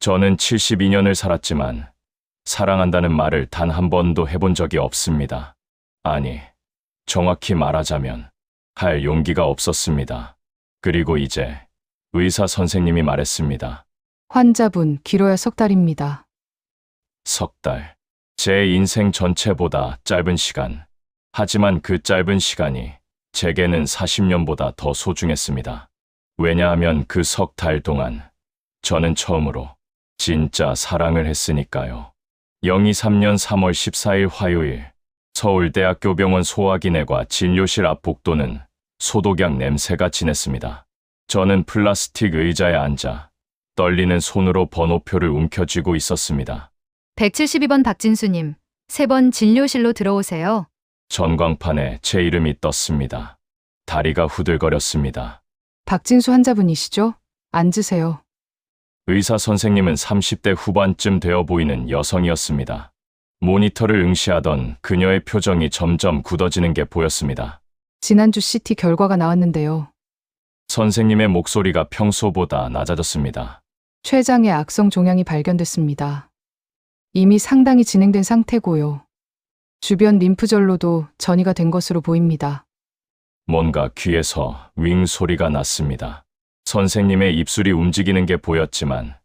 저는 72년을 살았지만 사랑한다는 말을 단 한 번도 해본 적이 없습니다. 아니, 정확히 말하자면 할 용기가 없었습니다. 그리고 이제 의사 선생님이 말했습니다. 환자분, 길어야 석 달입니다. 석 달. 제 인생 전체보다 짧은 시간. 하지만 그 짧은 시간이 제게는 40년보다 더 소중했습니다. 왜냐하면 그 석 달 동안 저는 처음으로 진짜 사랑을 했으니까요. 023년 3월 14일 화요일, 서울대학교 병원 소화기내과 진료실 앞 복도는 소독약 냄새가 진했습니다. 저는 플라스틱 의자에 앉아 떨리는 손으로 번호표를 움켜쥐고 있었습니다. 172번 박진수님, 3번 진료실로 들어오세요. 전광판에 제 이름이 떴습니다. 다리가 후들거렸습니다. 박진수 환자분이시죠? 앉으세요. 의사 선생님은 30대 후반쯤 되어 보이는 여성이었습니다. 모니터를 응시하던 그녀의 표정이 점점 굳어지는 게 보였습니다. 지난주 CT 결과가 나왔는데요. 선생님의 목소리가 평소보다 낮아졌습니다. 췌장의 악성 종양이 발견됐습니다. 이미 상당히 진행된 상태고요. 주변 림프절로도 전이가 된 것으로 보입니다. 뭔가 귀에서 윙 소리가 났습니다. 선생님의 입술이 움직이는 게 보였지만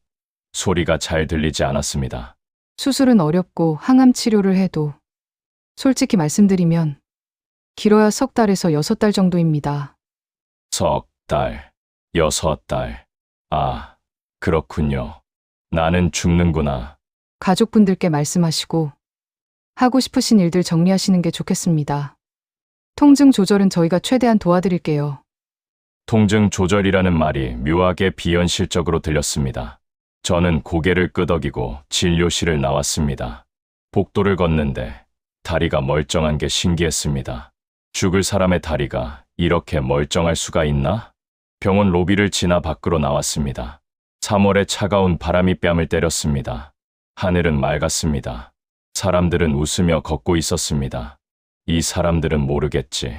소리가 잘 들리지 않았습니다. 수술은 어렵고 항암 치료를 해도 솔직히 말씀드리면 길어야 석 달에서 6달 정도입니다. 석 달, 6달. 아, 그렇군요. 나는 죽는구나. 가족분들께 말씀하시고 하고 싶으신 일들 정리하시는 게 좋겠습니다. 통증 조절은 저희가 최대한 도와드릴게요. 통증 조절이라는 말이 묘하게 비현실적으로 들렸습니다. 저는 고개를 끄덕이고 진료실을 나왔습니다. 복도를 걷는데 다리가 멀쩡한 게 신기했습니다. 죽을 사람의 다리가 이렇게 멀쩡할 수가 있나? 병원 로비를 지나 밖으로 나왔습니다. 3월의 차가운 바람이 뺨을 때렸습니다. 하늘은 맑았습니다. 사람들은 웃으며 걷고 있었습니다. 이 사람들은 모르겠지.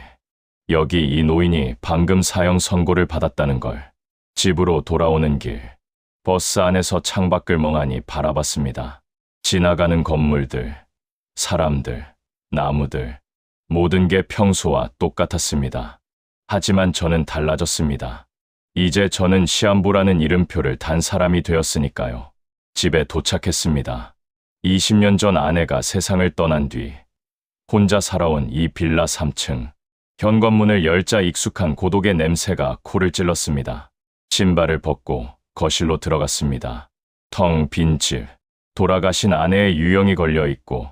여기 이 노인이 방금 사형 선고를 받았다는 걸. 집으로 돌아오는 길, 버스 안에서 창밖을 멍하니 바라봤습니다. 지나가는 건물들, 사람들, 나무들, 모든 게 평소와 똑같았습니다. 하지만 저는 달라졌습니다. 이제 저는 시한부라는 이름표를 단 사람이 되었으니까요. 집에 도착했습니다. 20년 전 아내가 세상을 떠난 뒤 혼자 살아온 이 빌라 3층. 현관문을 열자 익숙한 고독의 냄새가 코를 찔렀습니다. 신발을 벗고 거실로 들어갔습니다. 텅 빈 집, 돌아가신 아내의 유형이 걸려 있고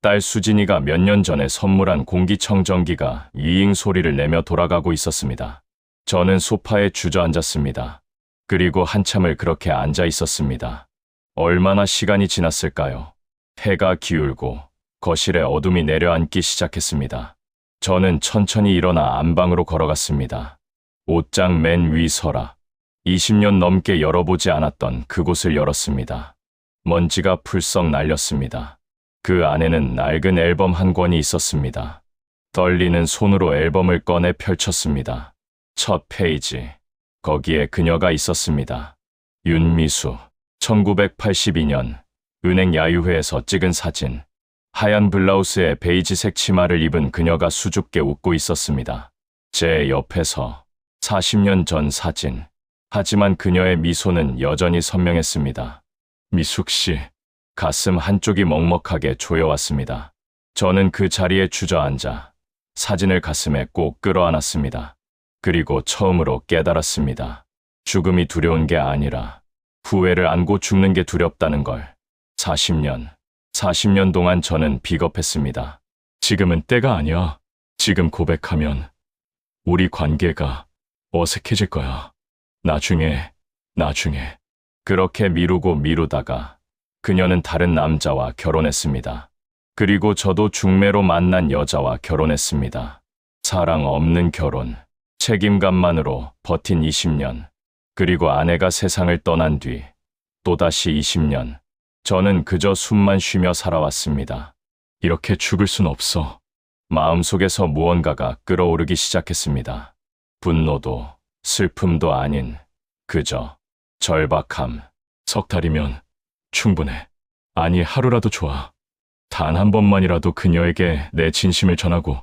딸 수진이가 몇 년 전에 선물한 공기청정기가 이잉 소리를 내며 돌아가고 있었습니다. 저는 소파에 주저앉았습니다. 그리고 한참을 그렇게 앉아 있었습니다. 얼마나 시간이 지났을까요? 해가 기울고 거실에 어둠이 내려앉기 시작했습니다. 저는 천천히 일어나 안방으로 걸어갔습니다. 옷장 맨 위 서랍. 20년 넘게 열어보지 않았던 그곳을 열었습니다. 먼지가 풀썩 날렸습니다. 그 안에는 낡은 앨범 한 권이 있었습니다. 떨리는 손으로 앨범을 꺼내 펼쳤습니다. 첫 페이지. 거기에 그녀가 있었습니다. 윤미수. 1982년 은행 야유회에서 찍은 사진. 하얀 블라우스에 베이지색 치마를 입은 그녀가 수줍게 웃고 있었습니다. 제 옆에서 40년 전 사진. 하지만 그녀의 미소는 여전히 선명했습니다. 미숙 씨. 가슴 한쪽이 먹먹하게 조여왔습니다. 저는 그 자리에 주저앉아 사진을 가슴에 꼭 끌어안았습니다. 그리고 처음으로 깨달았습니다. 죽음이 두려운 게 아니라 후회를 안고 죽는 게 두렵다는 걸. 40년 동안 저는 비겁했습니다. 지금은 때가 아니야. 지금 고백하면 우리 관계가 어색해질 거야. 나중에. 그렇게 미루고 미루다가 그녀는 다른 남자와 결혼했습니다. 그리고 저도 중매로 만난 여자와 결혼했습니다. 사랑 없는 결혼, 책임감만으로 버틴 20년. 그리고 아내가 세상을 떠난 뒤 또다시 20년. 저는 그저 숨만 쉬며 살아왔습니다. 이렇게 죽을 순 없어. 마음속에서 무언가가 끓어오르기 시작했습니다. 분노도 슬픔도 아닌 그저 절박함. 석 달이면 충분해. 아니, 하루라도 좋아. 단 한 번만이라도 그녀에게 내 진심을 전하고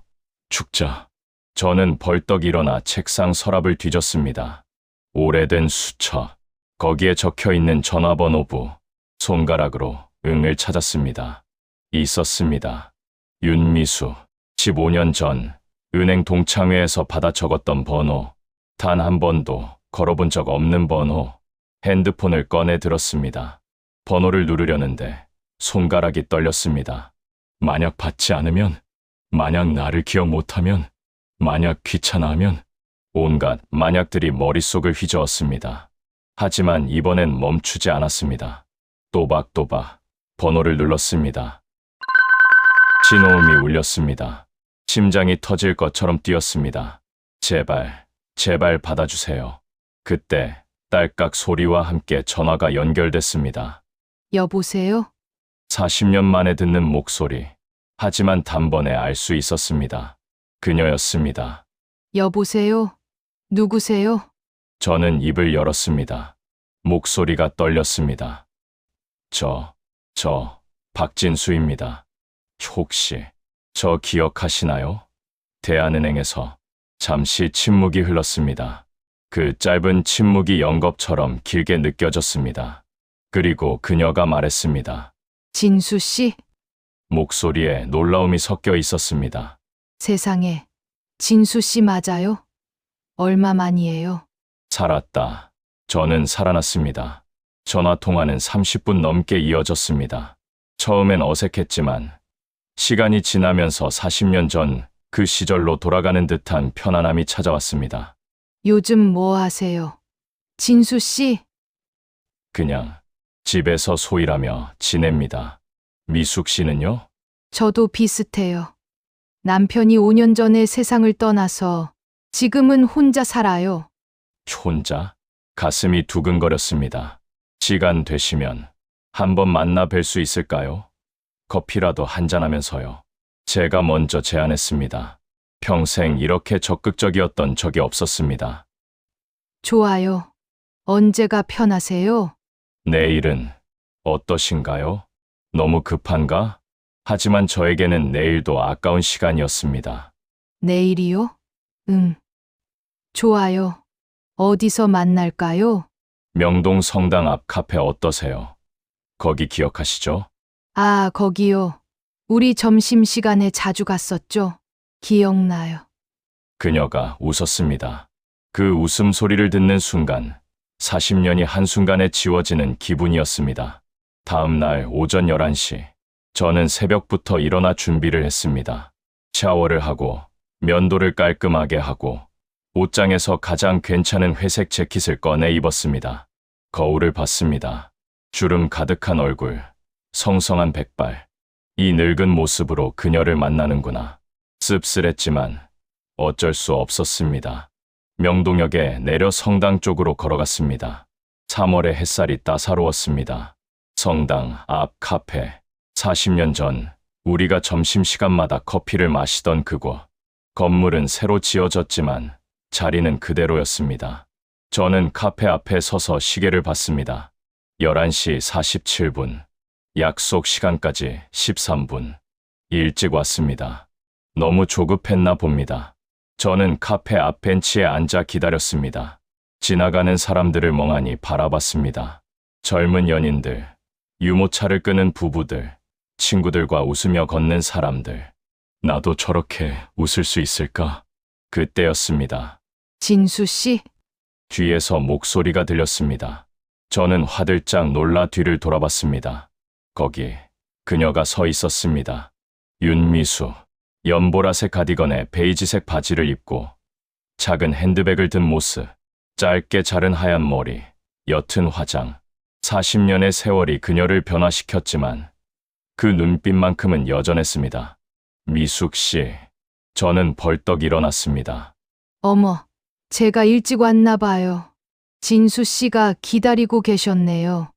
죽자. 저는 벌떡 일어나 책상 서랍을 뒤졌습니다. 오래된 수첩, 거기에 적혀 있는 전화번호부, 손가락으로 응을 찾았습니다. 있었습니다. 윤미수, 15년 전 은행 동창회에서 받아 적었던 번호, 단 한 번도 걸어본 적 없는 번호. 핸드폰을 꺼내 들었습니다. 번호를 누르려는데 손가락이 떨렸습니다. 만약 받지 않으면, 만약 나를 기억 못하면, 만약 귀찮아하면, 온갖 만약들이 머릿속을 휘저었습니다. 하지만 이번엔 멈추지 않았습니다. 또박또박 번호를 눌렀습니다. 신호음이 울렸습니다. 심장이 터질 것처럼 뛰었습니다. 제발, 제발 받아주세요. 그때 딸깍 소리와 함께 전화가 연결됐습니다. 여보세요? 40년 만에 듣는 목소리. 하지만 단번에 알 수 있었습니다. 그녀였습니다. 여보세요? 누구세요? 저는 입을 열었습니다. 목소리가 떨렸습니다. 박진수입니다. 혹시 저 기억하시나요? 대한은행에서 잠시 침묵이 흘렀습니다. 그 짧은 침묵이 연겁처럼 길게 느껴졌습니다. 그리고 그녀가 말했습니다. 진수 씨? 목소리에 놀라움이 섞여 있었습니다. 세상에. 진수 씨 맞아요? 얼마 만이에요? 살았다. 저는 살아났습니다. 전화 통화는 30분 넘게 이어졌습니다. 처음엔 어색했지만 시간이 지나면서 40년 전 그 시절로 돌아가는 듯한 편안함이 찾아왔습니다. 요즘 뭐 하세요? 진수 씨? 그냥 집에서 소일하며 지냅니다. 미숙 씨는요? 저도 비슷해요. 남편이 5년 전에 세상을 떠나서 지금은 혼자 살아요. 혼자? 가슴이 두근거렸습니다. 시간 되시면 한번 만나 뵐 수 있을까요? 커피라도 한잔하면서요. 제가 먼저 제안했습니다. 평생 이렇게 적극적이었던 적이 없었습니다. 좋아요. 언제가 편하세요? 내일은 어떠신가요? 너무 급한가? 하지만 저에게는 내일도 아까운 시간이었습니다. 내일이요? 응. 좋아요. 어디서 만날까요? 명동 성당 앞 카페 어떠세요? 거기 기억하시죠? 아, 거기요. 우리 점심시간에 자주 갔었죠? 기억나요. 그녀가 웃었습니다. 그 웃음소리를 듣는 순간 40년이 한순간에 지워지는 기분이었습니다. 다음 날 오전 11시, 저는 새벽부터 일어나 준비를 했습니다. 샤워를 하고 면도를 깔끔하게 하고 옷장에서 가장 괜찮은 회색 재킷을 꺼내 입었습니다. 거울을 봤습니다. 주름 가득한 얼굴, 성성한 백발. 이 늙은 모습으로 그녀를 만나는구나. 씁쓸했지만 어쩔 수 없었습니다. 명동역에 내려 성당 쪽으로 걸어갔습니다. 3월의 햇살이 따사로웠습니다. 성당 앞 카페. 40년 전 우리가 점심시간마다 커피를 마시던 그곳. 건물은 새로 지어졌지만 자리는 그대로였습니다. 저는 카페 앞에 서서 시계를 봤습니다. 11시 47분. 약속 시간까지 13분. 일찍 왔습니다. 너무 조급했나 봅니다. 저는 카페 앞 벤치에 앉아 기다렸습니다. 지나가는 사람들을 멍하니 바라봤습니다. 젊은 연인들, 유모차를 끄는 부부들, 친구들과 웃으며 걷는 사람들. 나도 저렇게 웃을 수 있을까? 그때였습니다. 진수 씨? 뒤에서 목소리가 들렸습니다. 저는 화들짝 놀라 뒤를 돌아봤습니다. 거기 그녀가 서 있었습니다. 윤미수, 연보라색 가디건에 베이지색 바지를 입고 작은 핸드백을 든 모습, 짧게 자른 하얀 머리, 옅은 화장. 40년의 세월이 그녀를 변화시켰지만 그 눈빛만큼은 여전했습니다. 미숙 씨, 저는 벌떡 일어났습니다. 어머, 제가 일찍 왔나 봐요. 진수 씨가 기다리고 계셨네요.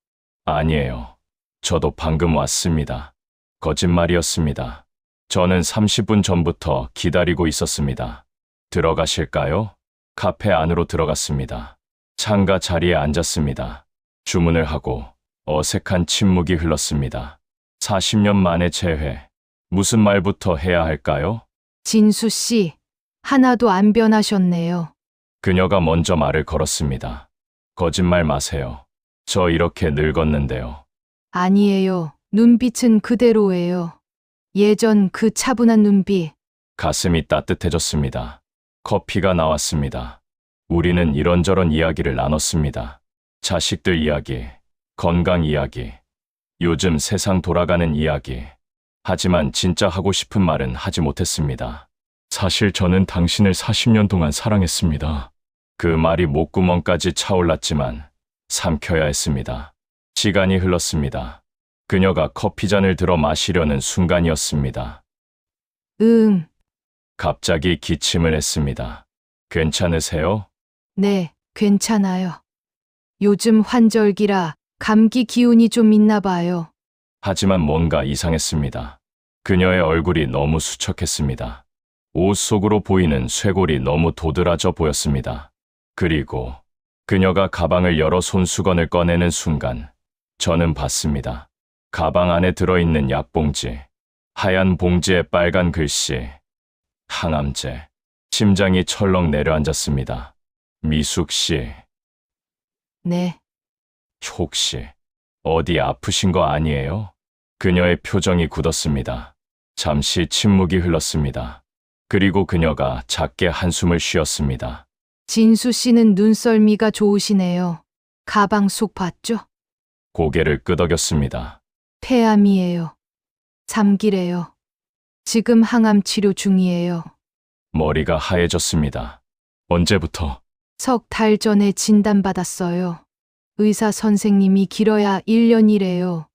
아니에요. 저도 방금 왔습니다. 거짓말이었습니다. 저는 30분 전부터 기다리고 있었습니다. 들어가실까요? 카페 안으로 들어갔습니다. 창가 자리에 앉았습니다. 주문을 하고 어색한 침묵이 흘렀습니다. 40년 만의 재회. 무슨 말부터 해야 할까요? 진수 씨, 하나도 안 변하셨네요. 그녀가 먼저 말을 걸었습니다. 거짓말 마세요. 저 이렇게 늙었는데요. 아니에요. 눈빛은 그대로예요. 예전 그 차분한 눈빛. 가슴이 따뜻해졌습니다. 커피가 나왔습니다. 우리는 이런저런 이야기를 나눴습니다. 자식들 이야기, 건강 이야기, 요즘 세상 돌아가는 이야기. 하지만 진짜 하고 싶은 말은 하지 못했습니다. 사실 저는 당신을 40년 동안 사랑했습니다. 그 말이 목구멍까지 차올랐지만 삼켜야 했습니다. 시간이 흘렀습니다. 그녀가 커피잔을 들어 마시려는 순간이었습니다. 갑자기 기침을 했습니다. 괜찮으세요? 네, 괜찮아요. 요즘 환절기라 감기 기운이 좀 있나 봐요. 하지만 뭔가 이상했습니다. 그녀의 얼굴이 너무 수척했습니다. 옷 속으로 보이는 쇄골이 너무 도드라져 보였습니다. 그리고 그녀가 가방을 열어 손수건을 꺼내는 순간 저는 봤습니다. 가방 안에 들어있는 약봉지, 하얀 봉지에 빨간 글씨, 항암제. 심장이 철렁 내려앉았습니다. 미숙 씨, 네, 혹시 어디 아프신 거 아니에요? 그녀의 표정이 굳었습니다. 잠시 침묵이 흘렀습니다. 그리고 그녀가 작게 한숨을 쉬었습니다. 진수 씨는 눈썰미가 좋으시네요. 가방 속 봤죠? 고개를 끄덕였습니다. 폐암이에요. 잠기래요. 지금 항암 치료 중이에요. 머리가 하얘졌습니다. 언제부터? 석 달 전에 진단받았어요. 의사 선생님이 길어야 1년이래요.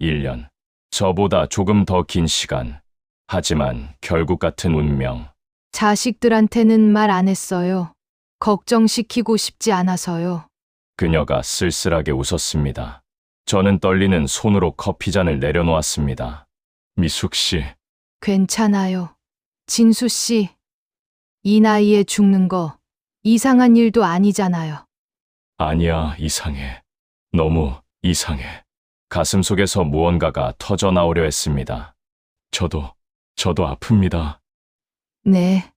1년. 저보다 조금 더 긴 시간. 하지만 결국 같은 운명. 자식들한테는 말 안 했어요. 걱정시키고 싶지 않아서요. 그녀가 쓸쓸하게 웃었습니다. 저는 떨리는 손으로 커피잔을 내려놓았습니다. 미숙 씨, 괜찮아요. 진수 씨, 이 나이에 죽는 거 이상한 일도 아니잖아요. 아니야, 이상해. 너무 이상해. 가슴 속에서 무언가가 터져 나오려 했습니다. 저도 아픕니다. 네,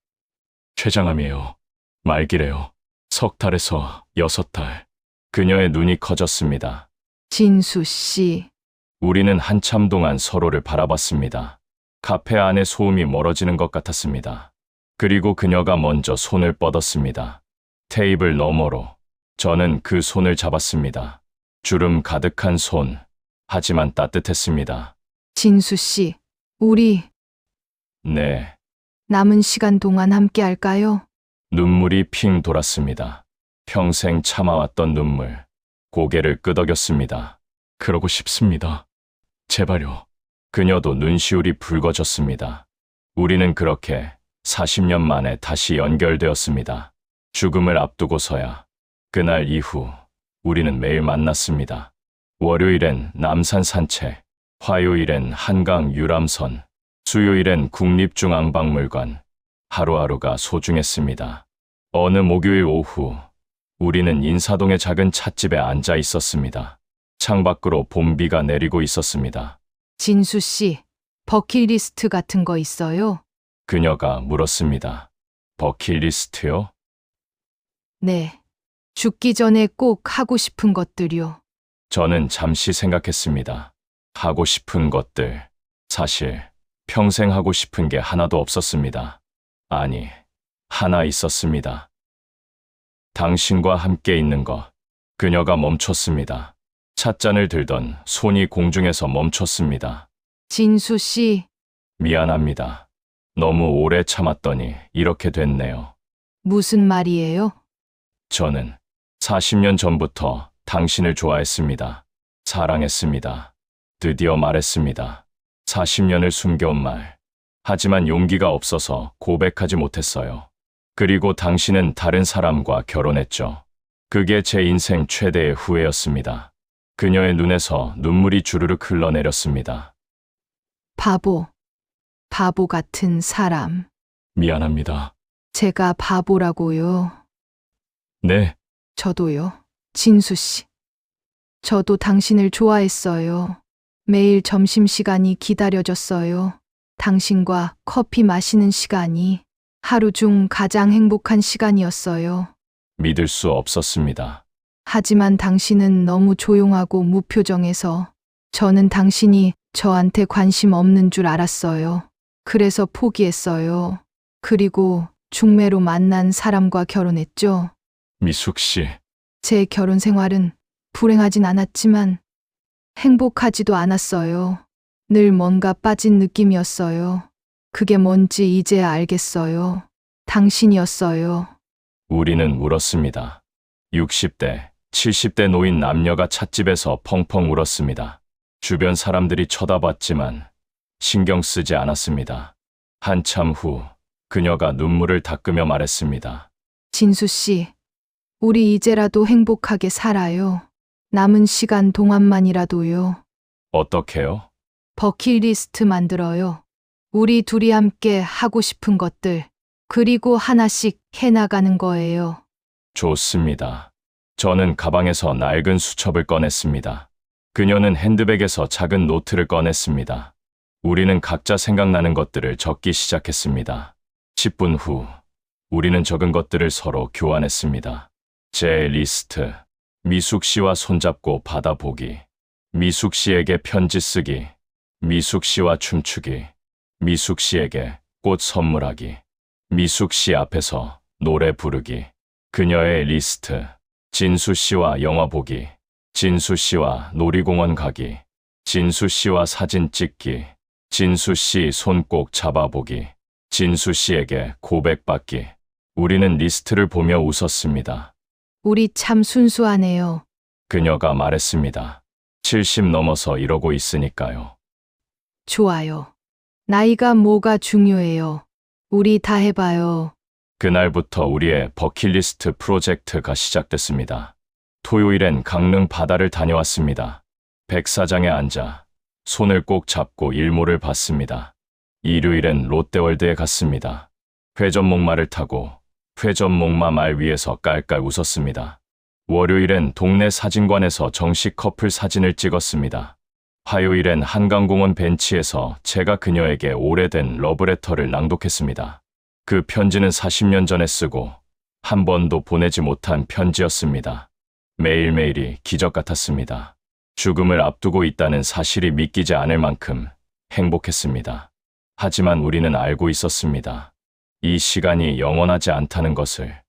췌장암이에요. 말기래요. 석 달에서 6달. 그녀의 눈이 커졌습니다. 진수 씨, 우리는 한참 동안 서로를 바라봤습니다. 카페 안의 소음이 멀어지는 것 같았습니다. 그리고 그녀가 먼저 손을 뻗었습니다. 테이블 너머로. 저는 그 손을 잡았습니다. 주름 가득한 손. 하지만 따뜻했습니다. 진수 씨, 우리 네. 남은 시간 동안 함께 할까요? 눈물이 핑 돌았습니다. 평생 참아왔던 눈물. 고개를 끄덕였습니다. 그러고 싶습니다. 제발요. 그녀도 눈시울이 붉어졌습니다. 우리는 그렇게 40년 만에 다시 연결되었습니다. 죽음을 앞두고서야. 그날 이후 우리는 매일 만났습니다. 월요일엔 남산 산책, 화요일엔 한강 유람선, 수요일엔 국립중앙박물관. 하루하루가 소중했습니다. 어느 목요일 오후 우리는 인사동의 작은 찻집에 앉아 있었습니다. 창밖으로 봄비가 내리고 있었습니다. 진수 씨, 버킷리스트 같은 거 있어요? 그녀가 물었습니다. 버킷리스트요? 네. 죽기 전에 꼭 하고 싶은 것들이요. 저는 잠시 생각했습니다. 하고 싶은 것들. 사실 평생 하고 싶은 게 하나도 없었습니다. 아니, 하나 있었습니다. 당신과 함께 있는 것. 그녀가 멈췄습니다. 찻잔을 들던 손이 공중에서 멈췄습니다. 진수 씨, 미안합니다. 너무 오래 참았더니 이렇게 됐네요. 무슨 말이에요? 저는 40년 전부터 당신을 좋아했습니다. 사랑했습니다. 드디어 말했습니다. 40년을 숨겨온 말. 하지만 용기가 없어서 고백하지 못했어요. 그리고 당신은 다른 사람과 결혼했죠. 그게 제 인생 최대의 후회였습니다. 그녀의 눈에서 눈물이 주르륵 흘러내렸습니다. 바보 같은 사람. 미안합니다. 제가 바보라고요. 네, 저도요. 진수 씨. 저도 당신을 좋아했어요. 매일 점심시간이 기다려졌어요. 당신과 커피 마시는 시간이 하루 중 가장 행복한 시간이었어요. 믿을 수 없었습니다. 하지만 당신은 너무 조용하고 무표정해서 저는 당신이 저한테 관심 없는 줄 알았어요. 그래서 포기했어요. 그리고 중매로 만난 사람과 결혼했죠. 미숙 씨, 제 결혼 생활은 불행하진 않았지만 행복하지도 않았어요. 늘 뭔가 빠진 느낌이었어요. 그게 뭔지 이제야 알겠어요. 당신이었어요. 우리는 울었습니다. 60대, 70대 노인 남녀가 찻집에서 펑펑 울었습니다. 주변 사람들이 쳐다봤지만 신경 쓰지 않았습니다. 한참 후 그녀가 눈물을 닦으며 말했습니다. 진수 씨, 우리 이제라도 행복하게 살아요. 남은 시간 동안만이라도요. 어떻게요? 버킷리스트 만들어요. 우리 둘이 함께 하고 싶은 것들, 그리고 하나씩 해나가는 거예요. 좋습니다. 저는 가방에서 낡은 수첩을 꺼냈습니다. 그녀는 핸드백에서 작은 노트를 꺼냈습니다. 우리는 각자 생각나는 것들을 적기 시작했습니다. 10분 후, 우리는 적은 것들을 서로 교환했습니다. 제 리스트, 미숙 씨와 손잡고 바다 보기, 미숙 씨에게 편지 쓰기, 미숙 씨와 춤추기, 미숙 씨에게 꽃 선물하기, 미숙 씨 앞에서 노래 부르기, 그녀의 리스트, 진수 씨와 영화 보기, 진수 씨와 놀이공원 가기, 진수 씨와 사진 찍기, 진수 씨 손 꼭 잡아보기, 진수 씨에게 고백받기. 우리는 리스트를 보며 웃었습니다. 우리 참 순수하네요. 그녀가 말했습니다. 70 넘어서 이러고 있으니까요. 좋아요. 나이가 뭐가 중요해요. 우리 다 해봐요. 그날부터 우리의 버킷리스트 프로젝트가 시작됐습니다. 토요일엔 강릉 바다를 다녀왔습니다. 백사장에 앉아 손을 꼭 잡고 일몰을 봤습니다. 일요일엔 롯데월드에 갔습니다. 회전목마를 타고 회전목마 말 위에서 깔깔 웃었습니다. 월요일엔 동네 사진관에서 정식 커플 사진을 찍었습니다. 화요일엔 한강공원 벤치에서 제가 그녀에게 오래된 러브레터를 낭독했습니다. 그 편지는 40년 전에 쓰고 한 번도 보내지 못한 편지였습니다. 매일매일이 기적 같았습니다. 죽음을 앞두고 있다는 사실이 믿기지 않을 만큼 행복했습니다. 하지만 우리는 알고 있었습니다. 이 시간이 영원하지 않다는 것을.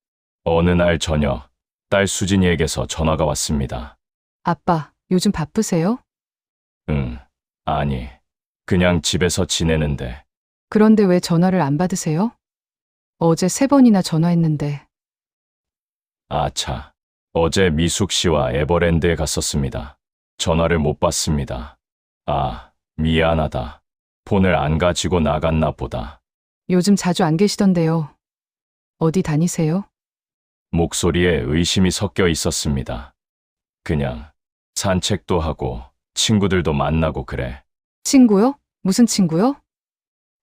어느 날 저녁, 딸 수진이에게서 전화가 왔습니다. 아빠, 요즘 바쁘세요? 응, 아니, 그냥 집에서 지내는데. 그런데 왜 전화를 안 받으세요? 어제 3번이나 전화했는데. 아차, 어제 미숙 씨와 에버랜드에 갔었습니다. 전화를 못 받습니다. 아, 미안하다. 폰을 안 가지고 나갔나 보다. 요즘 자주 안 계시던데요. 어디 다니세요? 목소리에 의심이 섞여 있었습니다. 그냥 산책도 하고 친구들도 만나고 그래. 친구요? 무슨 친구요?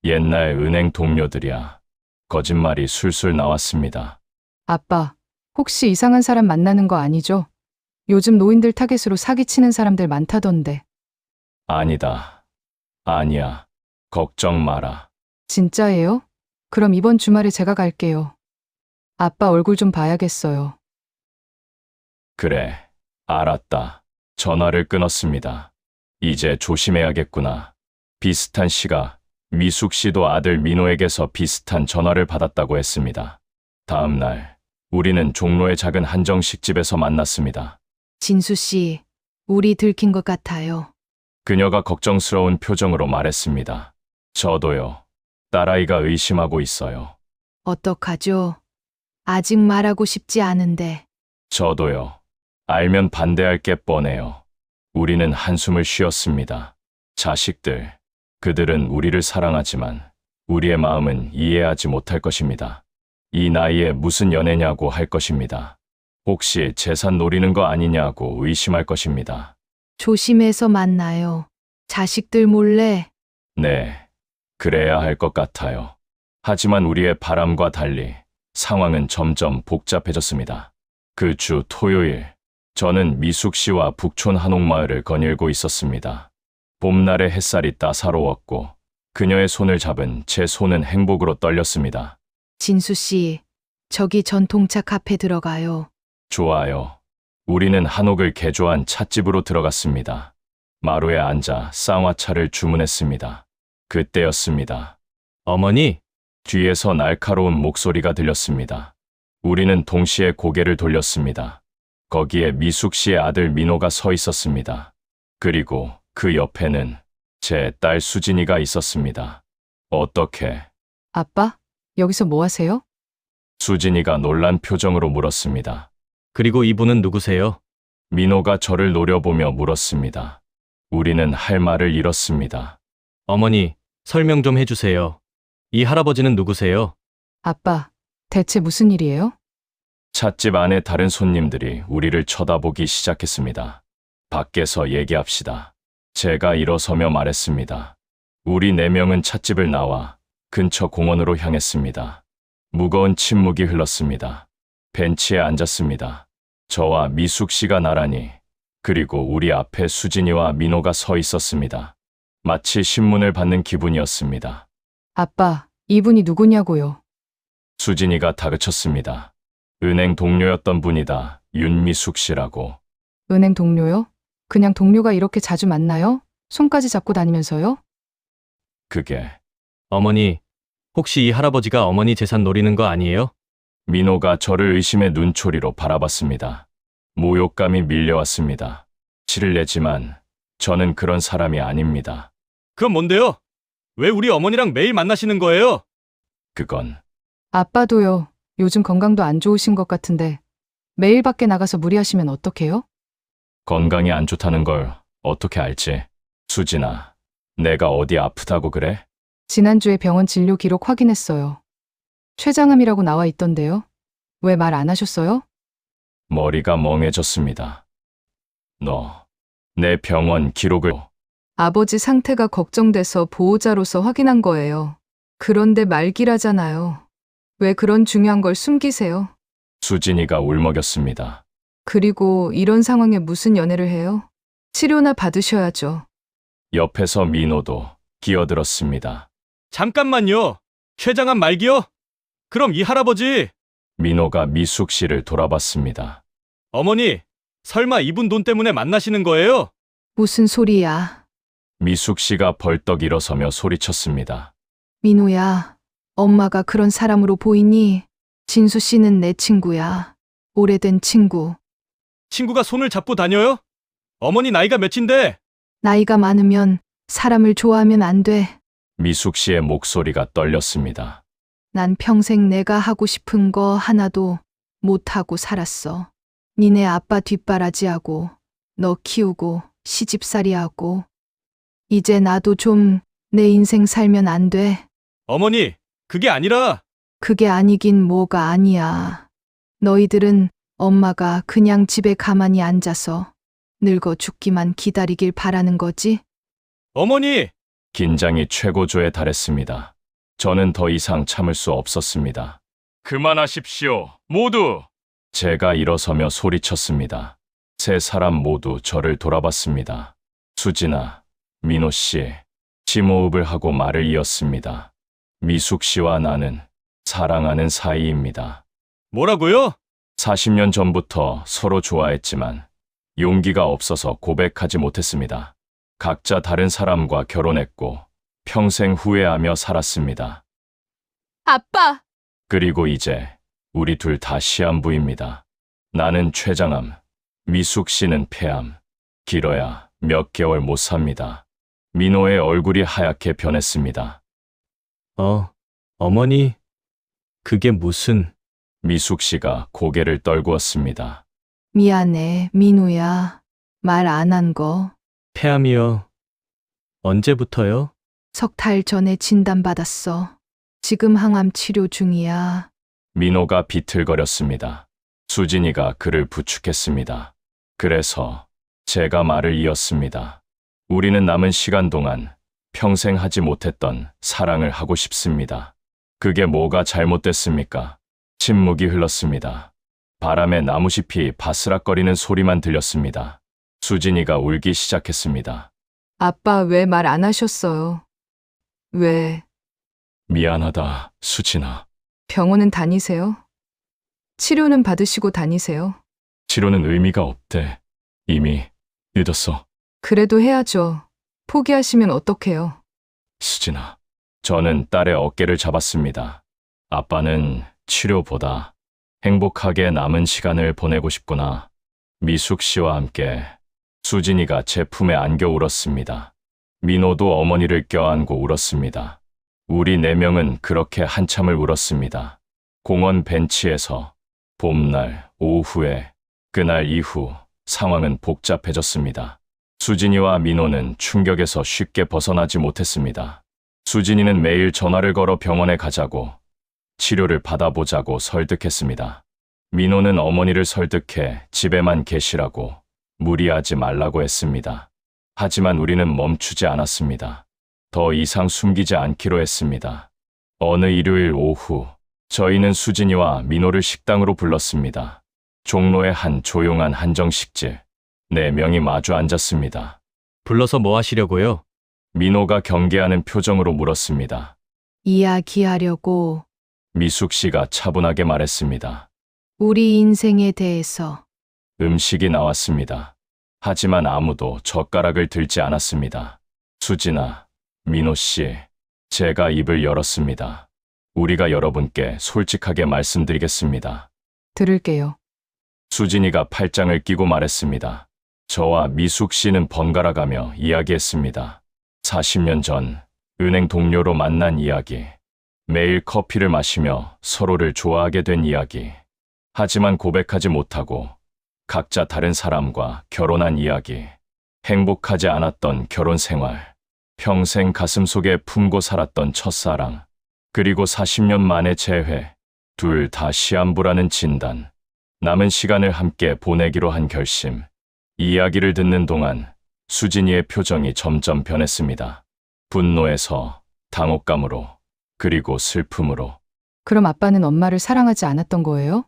옛날 은행 동료들이야. 거짓말이 술술 나왔습니다. 아빠, 혹시 이상한 사람 만나는 거 아니죠? 요즘 노인들 타겟으로 사기치는 사람들 많다던데. 아니다. 아니야. 걱정 마라. 진짜예요? 그럼 이번 주말에 제가 갈게요. 아빠 얼굴 좀 봐야겠어요. 그래. 알았다. 전화를 끊었습니다. 이제 조심해야겠구나. 비슷한 시각, 미숙 씨도 아들 민호에게서 비슷한 전화를 받았다고 했습니다. 다음 날, 우리는 종로의 작은 한정식 집에서 만났습니다. 진수 씨, 우리 들킨 것 같아요. 그녀가 걱정스러운 표정으로 말했습니다. 저도요. 딸아이가 의심하고 있어요. 어떡하죠? 아직 말하고 싶지 않은데. 저도요. 알면 반대할 게 뻔해요. 우리는 한숨을 쉬었습니다. 자식들, 그들은 우리를 사랑하지만 우리의 마음은 이해하지 못할 것입니다. 이 나이에 무슨 연애냐고 할 것입니다. 혹시 재산 노리는 거 아니냐고 의심할 것입니다. 조심해서 만나요. 자식들 몰래. 네, 그래야 할 것 같아요. 하지만 우리의 바람과 달리 상황은 점점 복잡해졌습니다. 그 주 토요일, 저는 미숙 씨와 북촌 한옥마을을 거닐고 있었습니다. 봄날의 햇살이 따사로웠고 그녀의 손을 잡은 제 손은 행복으로 떨렸습니다. 진수 씨, 저기 전통차 카페 들어가요. 좋아요. 우리는 한옥을 개조한 찻집으로 들어갔습니다. 마루에 앉아 쌍화차를 주문했습니다. 그때였습니다. 어머니, 뒤에서 날카로운 목소리가 들렸습니다. 우리는 동시에 고개를 돌렸습니다. 거기에 미숙 씨의 아들 민호가 서 있었습니다. 그리고 그 옆에는 제 딸 수진이가 있었습니다. 어떻게? 아빠, 여기서 뭐 하세요? 수진이가 놀란 표정으로 물었습니다. 그리고 이분은 누구세요? 민호가 저를 노려보며 물었습니다. 우리는 할 말을 잃었습니다. 어머니, 설명 좀 해주세요. 이 할아버지는 누구세요? 아빠, 대체 무슨 일이에요? 찻집 안에 다른 손님들이 우리를 쳐다보기 시작했습니다. 밖에서 얘기합시다. 제가 일어서며 말했습니다. 우리 4명은 찻집을 나와 근처 공원으로 향했습니다. 무거운 침묵이 흘렀습니다. 벤치에 앉았습니다. 저와 미숙 씨가 나란히, 그리고 우리 앞에 수진이와 민호가 서 있었습니다. 마치 신문을 받는 기분이었습니다. 아빠, 이분이 누구냐고요? 수진이가 다그쳤습니다. 은행 동료였던 분이다. 윤미숙 씨라고. 은행 동료요? 그냥 동료가 이렇게 자주 만나요? 손까지 잡고 다니면서요? 그게 어머니, 혹시 이 할아버지가 어머니 재산 노리는 거 아니에요? 민호가 저를 의심의 눈초리로 바라봤습니다. 모욕감이 밀려왔습니다. 치를 내지만 저는 그런 사람이 아닙니다. 그럼 뭔데요? 왜 우리 어머니랑 매일 만나시는 거예요? 그건 아빠도요. 요즘 건강도 안 좋으신 것 같은데 매일 밖에 나가서 무리하시면 어떡해요? 건강이 안 좋다는 걸 어떻게 알지? 수진아, 내가 어디 아프다고 그래? 지난주에 병원 진료 기록 확인했어요. 췌장암이라고 나와 있던데요. 왜 말 안 하셨어요? 머리가 멍해졌습니다. 내 병원 기록을 아버지 상태가 걱정돼서 보호자로서 확인한 거예요. 그런데 말기라잖아요. 왜 그런 중요한 걸 숨기세요? 수진이가 울먹였습니다. 그리고 이런 상황에 무슨 연애를 해요? 치료나 받으셔야죠. 옆에서 민호도 끼어들었습니다. 잠깐만요. 췌장암 말기요? 그럼 이 할아버지, 민호가 미숙 씨를 돌아봤습니다. 어머니, 설마 이분 돈 때문에 만나시는 거예요? 무슨 소리야. 미숙 씨가 벌떡 일어서며 소리쳤습니다. 민호야, 엄마가 그런 사람으로 보이니? 진수 씨는 내 친구야. 오래된 친구. 친구가 손을 잡고 다녀요? 어머니 나이가 몇인데? 나이가 많으면 사람을 좋아하면 안 돼. 미숙 씨의 목소리가 떨렸습니다. 난 평생 내가 하고 싶은 거 하나도 못하고 살았어. 니네 아빠 뒷바라지하고 너 키우고 시집살이하고 이제 나도 좀 내 인생 살면 안 돼. 어머니, 그게 아니라 그게 아니긴 뭐가 아니야. 너희들은 엄마가 그냥 집에 가만히 앉아서 늙어 죽기만 기다리길 바라는 거지? 어머니! 긴장이 최고조에 달했습니다. 저는 더 이상 참을 수 없었습니다. 그만하십시오, 모두! 제가 일어서며 소리쳤습니다. 세 사람 모두 저를 돌아봤습니다. 수진아, 민호 씨, 심호흡을 하고 말을 이었습니다. 미숙 씨와 나는 사랑하는 사이입니다. 뭐라고요? 40년 전부터 서로 좋아했지만 용기가 없어서 고백하지 못했습니다. 각자 다른 사람과 결혼했고 평생 후회하며 살았습니다. 아빠! 그리고 이제 우리 둘 다 시한부입니다. 나는 췌장암, 미숙 씨는 폐암. 길어야 몇 개월 못 삽니다. 민호의 얼굴이 하얗게 변했습니다. 어머니, 그게 무슨... 미숙 씨가 고개를 떨구었습니다. 미안해, 민우야. 말 안 한 거. 폐암이요. 언제부터요? 6달 전에 진단받았어. 지금 항암 치료 중이야. 민호가 비틀거렸습니다. 수진이가 그를 부축했습니다. 그래서 제가 말을 이었습니다. 우리는 남은 시간 동안 평생 하지 못했던 사랑을 하고 싶습니다. 그게 뭐가 잘못됐습니까? 침묵이 흘렀습니다. 바람에 나무잎이 바스락거리는 소리만 들렸습니다. 수진이가 울기 시작했습니다. 아빠 왜 말 안 하셨어요? 왜 미안하다, 수진아. 병원은 다니세요? 치료는 받으시고 다니세요? 치료는 의미가 없대. 이미 늦었어. 그래도 해야죠. 포기하시면 어떡해요? 수진아. 저는 딸의 어깨를 잡았습니다. 아빠는 치료보다 행복하게 남은 시간을 보내고 싶구나. 미숙 씨와 함께 수진이가 제 품에 안겨 울었습니다. 민호도 어머니를 껴안고 울었습니다. 우리 네 명은 그렇게 한참을 울었습니다. 공원 벤치에서 봄날 오후에 그날 이후 상황은 복잡해졌습니다. 수진이와 민호는 충격에서 쉽게 벗어나지 못했습니다. 수진이는 매일 전화를 걸어 병원에 가자고, 치료를 받아보자고 설득했습니다. 민호는 어머니를 설득해 집에만 계시라고, 무리하지 말라고 했습니다. 하지만 우리는 멈추지 않았습니다. 더 이상 숨기지 않기로 했습니다. 어느 일요일 오후, 저희는 수진이와 민호를 식당으로 불렀습니다. 종로의 한 조용한 한정식집. 네 명이 마주 앉았습니다. 불러서 뭐 하시려고요? 민호가 경계하는 표정으로 물었습니다. 이야기하려고. 미숙 씨가 차분하게 말했습니다. 우리 인생에 대해서. 음식이 나왔습니다. 하지만 아무도 젓가락을 들지 않았습니다. 수진아, 민호 씨, 제가 입을 열었습니다. 우리가 여러분께 솔직하게 말씀드리겠습니다. 들을게요. 수진이가 팔짱을 끼고 말했습니다. 저와 미숙 씨는 번갈아가며 이야기했습니다. 40년 전 은행 동료로 만난 이야기, 매일 커피를 마시며 서로를 좋아하게 된 이야기, 하지만 고백하지 못하고 각자 다른 사람과 결혼한 이야기, 행복하지 않았던 결혼 생활, 평생 가슴속에 품고 살았던 첫사랑, 그리고 40년 만에 재회, 둘 다 시한부라는 진단, 남은 시간을 함께 보내기로 한 결심. 이 이야기를 듣는 동안 수진이의 표정이 점점 변했습니다. 분노에서 당혹감으로, 그리고 슬픔으로. 그럼 아빠는 엄마를 사랑하지 않았던 거예요?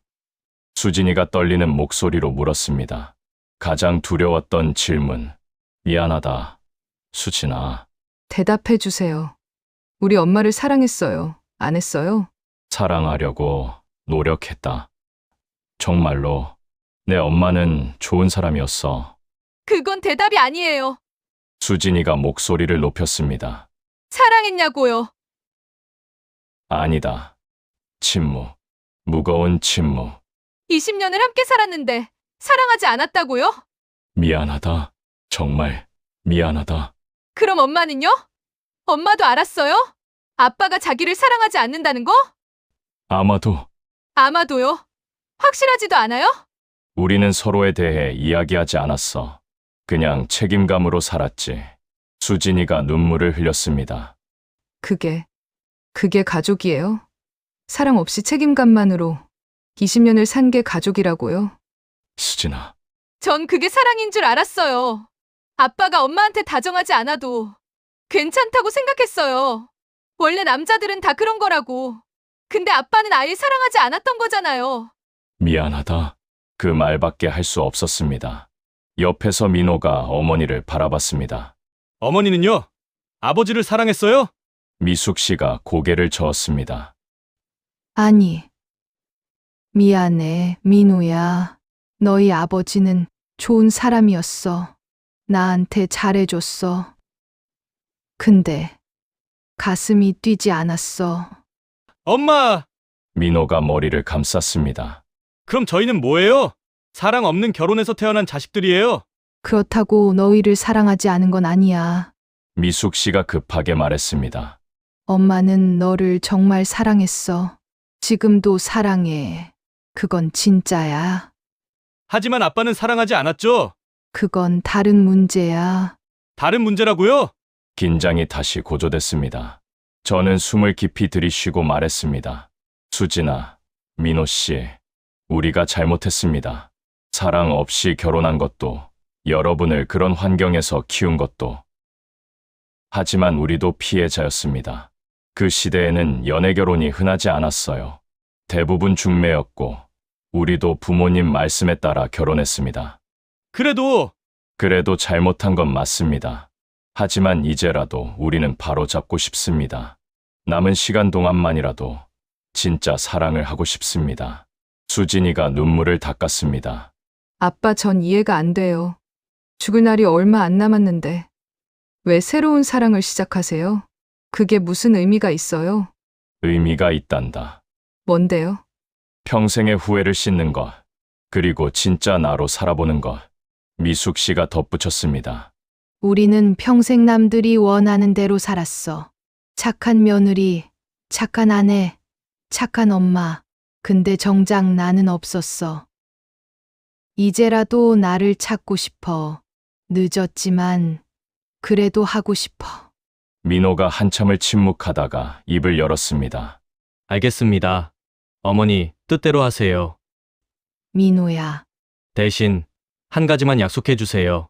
수진이가 떨리는 목소리로 물었습니다. 가장 두려웠던 질문. 미안하다, 수진아. 대답해 주세요. 우리 엄마를 사랑했어요. 안 했어요? 사랑하려고 노력했다. 정말로 내 엄마는 좋은 사람이었어. 그건 대답이 아니에요. 수진이가 목소리를 높였습니다. 사랑했냐고요. 아니다. 침묵. 무거운 침묵. 20년을 함께 살았는데 사랑하지 않았다고요? 미안하다. 정말 미안하다. 그럼 엄마는요? 엄마도 알았어요? 아빠가 자기를 사랑하지 않는다는 거? 아마도 아마도요. 확실하지도 않아요? 우리는 서로에 대해 이야기하지 않았어. 그냥 책임감으로 살았지. 수진이가 눈물을 흘렸습니다. 그게 가족이에요? 사랑 없이 책임감만으로 20년을 산 게 가족이라고요? 수진아. 전 그게 사랑인 줄 알았어요. 아빠가 엄마한테 다정하지 않아도 괜찮다고 생각했어요. 원래 남자들은 다 그런 거라고. 근데 아빠는 아예 사랑하지 않았던 거잖아요. 미안하다. 그 말밖에 할 수 없었습니다. 옆에서 민호가 어머니를 바라봤습니다. 어머니는요? 아버지를 사랑했어요? 미숙 씨가 고개를 저었습니다. 아니. 미안해, 민우야. 너희 아버지는 좋은 사람이었어. 나한테 잘해줬어. 근데 가슴이 뛰지 않았어. 엄마! 민호가 머리를 감쌌습니다. 그럼 저희는 뭐예요? 사랑 없는 결혼에서 태어난 자식들이에요. 그렇다고 너희를 사랑하지 않은 건 아니야. 미숙 씨가 급하게 말했습니다. 엄마는 너를 정말 사랑했어. 지금도 사랑해. 그건 진짜야. 하지만 아빠는 사랑하지 않았죠? 그건 다른 문제야. 다른 문제라고요? 긴장이 다시 고조됐습니다. 저는 숨을 깊이 들이쉬고 말했습니다. 수진아, 민호 씨, 우리가 잘못했습니다. 사랑 없이 결혼한 것도, 여러분을 그런 환경에서 키운 것도. 하지만 우리도 피해자였습니다. 그 시대에는 연애 결혼이 흔하지 않았어요. 대부분 중매였고, 우리도 부모님 말씀에 따라 결혼했습니다. 그래도 잘못한 건 맞습니다. 하지만 이제라도 우리는 바로잡고 싶습니다. 남은 시간 동안만이라도 진짜 사랑을 하고 싶습니다. 수진이가 눈물을 닦았습니다. 아빠, 전 이해가 안 돼요. 죽을 날이 얼마 안 남았는데 왜 새로운 사랑을 시작하세요? 그게 무슨 의미가 있어요? 의미가 있단다. 뭔데요? 평생의 후회를 씻는 것, 그리고 진짜 나로 살아보는 것. 미숙 씨가 덧붙였습니다. 우리는 평생 남들이 원하는 대로 살았어. 착한 며느리, 착한 아내, 착한 엄마. 근데 정작 나는 없었어. 이제라도 나를 찾고 싶어. 늦었지만 그래도 하고 싶어. 민호가 한참을 침묵하다가 입을 열었습니다. 알겠습니다. 어머니, 뜻대로 하세요. 민호야, 대신 한 가지만 약속해 주세요.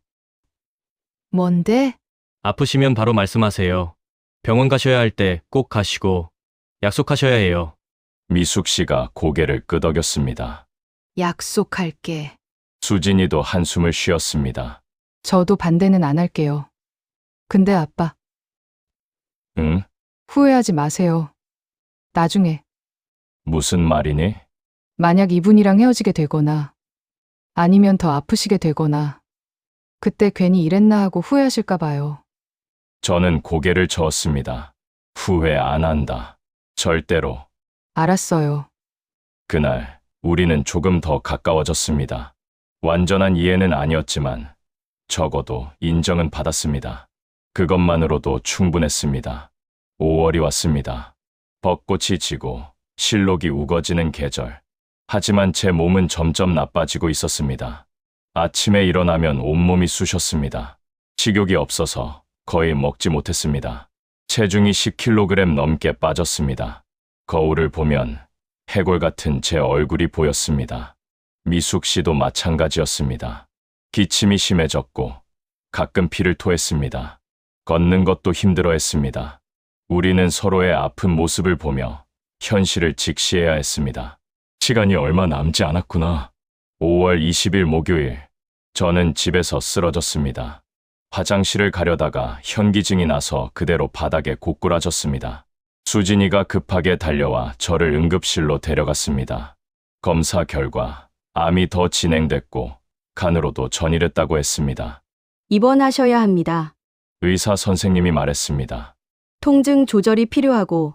뭔데? 아프시면 바로 말씀하세요. 병원 가셔야 할 때 꼭 가시고 약속하셔야 해요. 미숙 씨가 고개를 끄덕였습니다. 약속할게. 수진이도 한숨을 쉬었습니다. 저도 반대는 안 할게요. 근데 아빠, 응? 후회하지 마세요. 나중에 무슨 말이니? 만약 이분이랑 헤어지게 되거나 아니면 더 아프시게 되거나 그때 괜히 이랬나 하고 후회하실까 봐요. 저는 고개를 저었습니다. 후회 안 한다. 절대로. 알았어요. 그날 우리는 조금 더 가까워졌습니다. 완전한 이해는 아니었지만 적어도 인정은 받았습니다. 그것만으로도 충분했습니다. 5월이 왔습니다. 벚꽃이 지고 실록이 우거지는 계절. 하지만 제 몸은 점점 나빠지고 있었습니다. 아침에 일어나면 온몸이 쑤셨습니다. 식욕이 없어서 거의 먹지 못했습니다. 체중이 10kg 넘게 빠졌습니다. 거울을 보면 해골 같은 제 얼굴이 보였습니다. 미숙 씨도 마찬가지였습니다. 기침이 심해졌고 가끔 피를 토했습니다. 걷는 것도 힘들어했습니다. 우리는 서로의 아픈 모습을 보며 현실을 직시해야 했습니다. 시간이 얼마 남지 않았구나. 5월 20일 목요일, 저는 집에서 쓰러졌습니다. 화장실을 가려다가 현기증이 나서 그대로 바닥에 고꾸라졌습니다. 수진이가 급하게 달려와 저를 응급실로 데려갔습니다. 검사 결과 암이 더 진행됐고 간으로도 전이랬다고 했습니다. 입원하셔야 합니다. 의사 선생님이 말했습니다. 통증 조절이 필요하고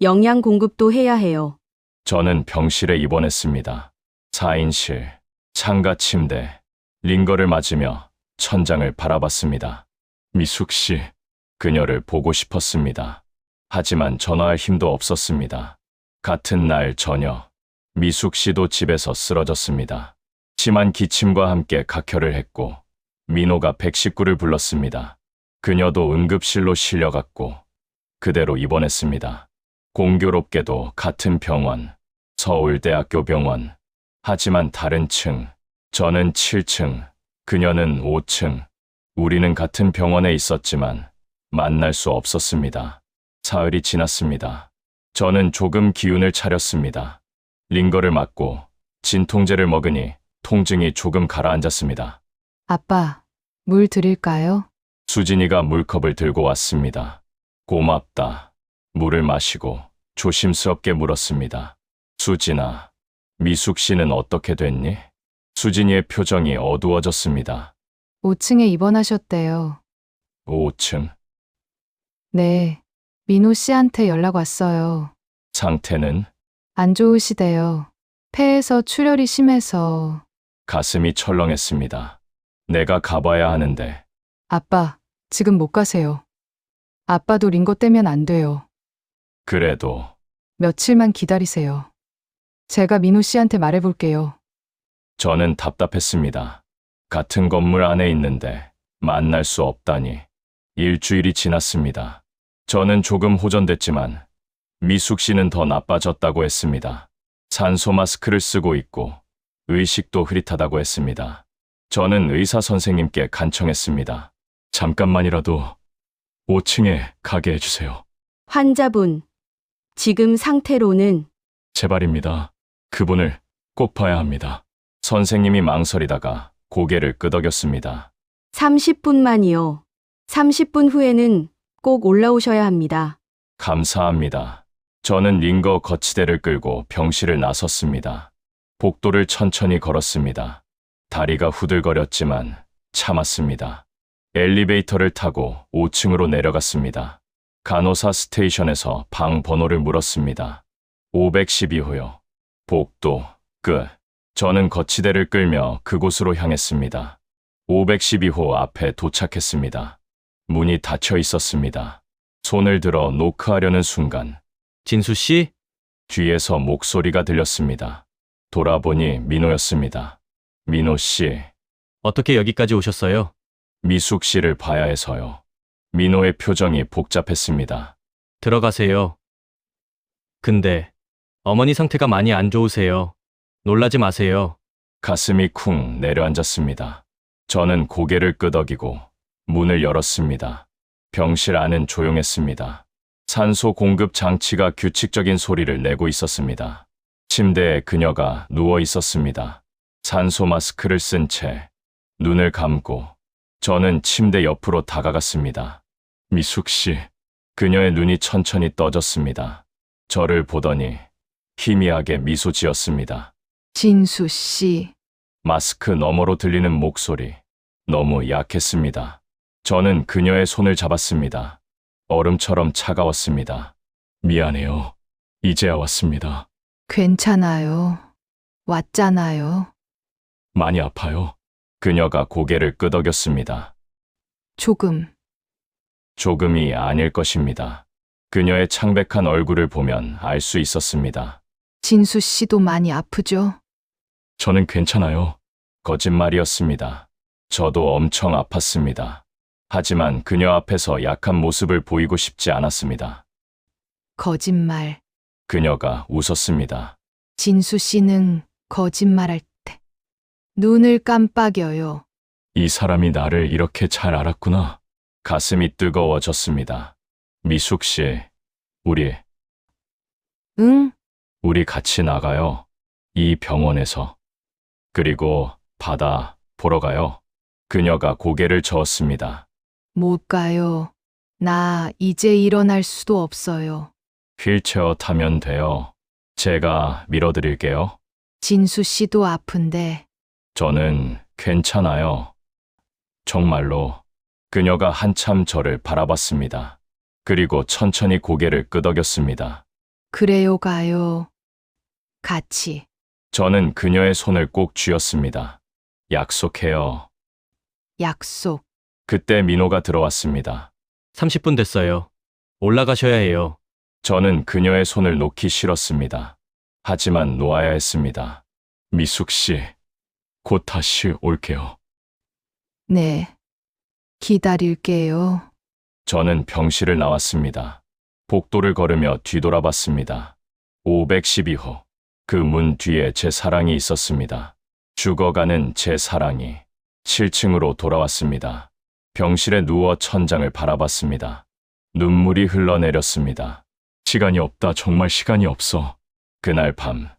영양 공급도 해야 해요. 저는 병실에 입원했습니다. 4인실, 창가 침대, 링거를 맞으며 천장을 바라봤습니다. 미숙 씨, 그녀를 보고 싶었습니다. 하지만 전화할 힘도 없었습니다. 같은 날 저녁, 미숙 씨도 집에서 쓰러졌습니다. 심한 기침과 함께 각혈을 했고 민호가 119를 불렀습니다. 그녀도 응급실로 실려갔고 그대로 입원했습니다. 공교롭게도 같은 병원, 서울대학교 병원. 하지만 다른 층, 저는 7층, 그녀는 5층. 우리는 같은 병원에 있었지만 만날 수 없었습니다. 사흘이 지났습니다. 저는 조금 기운을 차렸습니다. 링거를 맞고 진통제를 먹으니 통증이 조금 가라앉았습니다. 아빠, 물 드릴까요? 수진이가 물컵을 들고 왔습니다. 고맙다. 물을 마시고 조심스럽게 물었습니다. 수진아, 미숙 씨는 어떻게 됐니? 수진이의 표정이 어두워졌습니다. 5층에 입원하셨대요. 5층. 네, 민호 씨한테 연락 왔어요. 상태는? 안 좋으시대요. 폐에서 출혈이 심해서. 가슴이 철렁했습니다. 내가 가봐야 하는데. 아빠, 지금 못 가세요. 아빠도 링거 떼면 안 돼요. 그래도 며칠만 기다리세요. 제가 민호 씨한테 말해볼게요. 저는 답답했습니다. 같은 건물 안에 있는데 만날 수 없다니. 일주일이 지났습니다. 저는 조금 호전됐지만 미숙 씨는 더 나빠졌다고 했습니다. 산소 마스크를 쓰고 있고 의식도 흐릿하다고 했습니다. 저는 의사 선생님께 간청했습니다. 잠깐만이라도 5층에 가게 해주세요. 환자분, 지금 상태로는 제발입니다. 그분을 꼭 봐야 합니다. 선생님이 망설이다가 고개를 끄덕였습니다. 30분만이요. 30분 후에는 꼭 올라오셔야 합니다. 감사합니다. 저는 링거 거치대를 끌고 병실을 나섰습니다. 복도를 천천히 걸었습니다. 다리가 후들거렸지만 참았습니다. 엘리베이터를 타고 5층으로 내려갔습니다. 간호사 스테이션에서 방 번호를 물었습니다. 512호요. 복도 끝. 저는 거치대를 끌며 그곳으로 향했습니다. 512호 앞에 도착했습니다. 문이 닫혀 있었습니다. 손을 들어 노크하려는 순간 진수 씨? 뒤에서 목소리가 들렸습니다. 돌아보니 민호였습니다. 민호 씨, 어떻게 여기까지 오셨어요? 미숙 씨를 봐야 해서요. 민호의 표정이 복잡했습니다. 들어가세요. 근데 어머니 상태가 많이 안 좋으세요. 놀라지 마세요. 가슴이 쿵 내려앉았습니다. 저는 고개를 끄덕이고 문을 열었습니다. 병실 안은 조용했습니다. 산소 공급 장치가 규칙적인 소리를 내고 있었습니다. 침대에 그녀가 누워 있었습니다. 산소 마스크를 쓴 채 눈을 감고 저는 침대 옆으로 다가갔습니다. 미숙 씨, 그녀의 눈이 천천히 떠졌습니다. 저를 보더니 희미하게 미소 지었습니다. 진수 씨, 마스크 너머로 들리는 목소리, 너무 약했습니다. 저는 그녀의 손을 잡았습니다. 얼음처럼 차가웠습니다. 미안해요. 이제야 왔습니다. 괜찮아요. 왔잖아요. 많이 아파요. 그녀가 고개를 끄덕였습니다. 조금이 아닐 것입니다. 그녀의 창백한 얼굴을 보면 알 수 있었습니다. 진수 씨도 많이 아프죠? 저는 괜찮아요. 거짓말이었습니다. 저도 엄청 아팠습니다. 하지만 그녀 앞에서 약한 모습을 보이고 싶지 않았습니다. 거짓말. 그녀가 웃었습니다. 진수 씨는 거짓말할 때 눈을 깜빡여요. 이 사람이 나를 이렇게 잘 알았구나. 가슴이 뜨거워졌습니다. 미숙 씨, 응? 우리 같이 나가요. 이 병원에서. 그리고 바다 보러 가요. 그녀가 고개를 저었습니다. 못 가요. 나 이제 일어날 수도 없어요. 휠체어 타면 돼요. 제가 밀어드릴게요. 진수 씨도 아픈데 저는 괜찮아요. 정말로. 그녀가 한참 저를 바라봤습니다. 그리고 천천히 고개를 끄덕였습니다. 그래요 가요. 같이. 저는 그녀의 손을 꼭 쥐었습니다. 약속해요. 약속. 그때 민호가 들어왔습니다. 30분 됐어요. 올라가셔야 해요. 저는 그녀의 손을 놓기 싫었습니다. 하지만 놓아야 했습니다. 미숙 씨, 곧 다시 올게요. 네. 기다릴게요. 저는 병실을 나왔습니다. 복도를 걸으며 뒤돌아봤습니다. 512호. 그 문 뒤에 제 사랑이 있었습니다. 죽어가는 제 사랑이 7층으로 돌아왔습니다. 병실에 누워 천장을 바라봤습니다. 눈물이 흘러내렸습니다. 시간이 없다. 정말 시간이 없어. 그날 밤,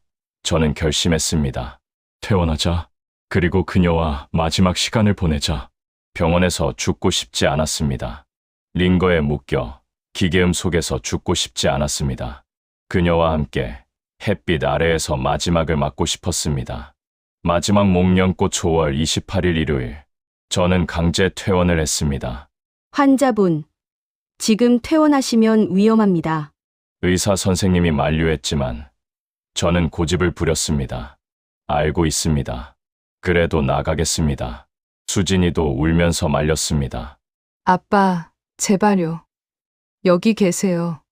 저는 결심했습니다. 퇴원하자. 그리고 그녀와 마지막 시간을 보내자. 병원에서 죽고 싶지 않았습니다. 링거에 묶여 기계음 속에서 죽고 싶지 않았습니다. 그녀와 함께 햇빛 아래에서 마지막을 맞고 싶었습니다. 마지막 목련꽃 5월 28일 일요일, 저는 강제 퇴원을 했습니다. 환자분, 지금 퇴원하시면 위험합니다. 의사 선생님이 만류했지만 저는 고집을 부렸습니다. 알고 있습니다. 그래도 나가겠습니다. 수진이도 울면서 말렸습니다. 아빠, 제발요. 여기 계세요.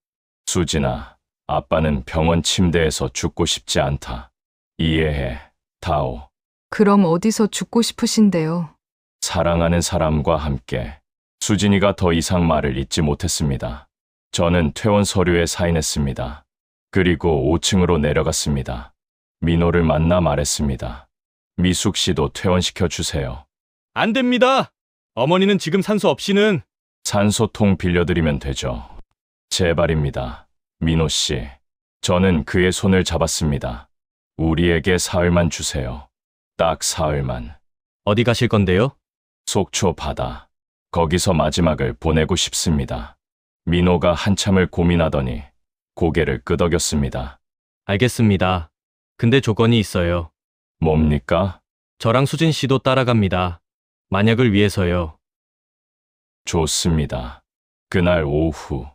수진아, 아빠는 병원 침대에서 죽고 싶지 않다. 이해해, 다오. 그럼 어디서 죽고 싶으신데요? 사랑하는 사람과 함께. 수진이가 더 이상 말을 잇지 못했습니다. 저는 퇴원 서류에 사인했습니다. 그리고 5층으로 내려갔습니다. 민호를 만나 말했습니다. 미숙 씨도 퇴원시켜 주세요. 안 됩니다. 어머니는 지금 산소 없이는. 산소통 빌려드리면 되죠. 제발입니다. 민호 씨. 저는 그의 손을 잡았습니다. 우리에게 사흘만 주세요. 딱 사흘만. 어디 가실 건데요? 속초 바다. 거기서 마지막을 보내고 싶습니다. 민호가 한참을 고민하더니 고개를 끄덕였습니다. 알겠습니다. 근데 조건이 있어요. 뭡니까? 저랑 수진 씨도 따라갑니다. 만약을 위해서요. 좋습니다. 그날 오후,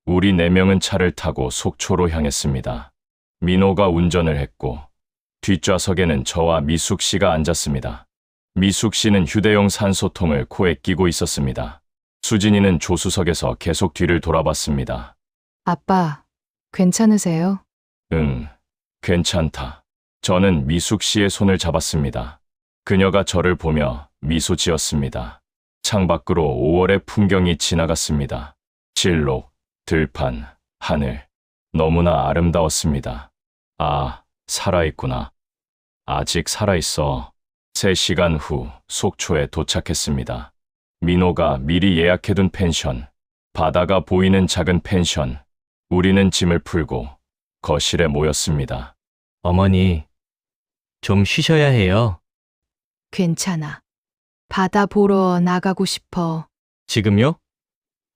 우리 4명은 차를 타고 속초로 향했습니다. 민호가 운전을 했고, 뒷좌석에는 저와 미숙 씨가 앉았습니다. 미숙 씨는 휴대용 산소통을 코에 끼고 있었습니다. 수진이는 조수석에서 계속 뒤를 돌아봤습니다. 아빠, 괜찮으세요? 응, 괜찮다. 저는 미숙 씨의 손을 잡았습니다. 그녀가 저를 보며 미소 지었습니다. 창밖으로 5월의 풍경이 지나갔습니다. 실록, 들판, 하늘. 너무나 아름다웠습니다. 아, 살아있구나. 아직 살아있어. 3시간 후 속초에 도착했습니다. 민호가 미리 예약해둔 펜션, 바다가 보이는 작은 펜션. 우리는 짐을 풀고 거실에 모였습니다. 어머니, 좀 쉬셔야 해요. 괜찮아. 바다 보러 나가고 싶어. 지금요?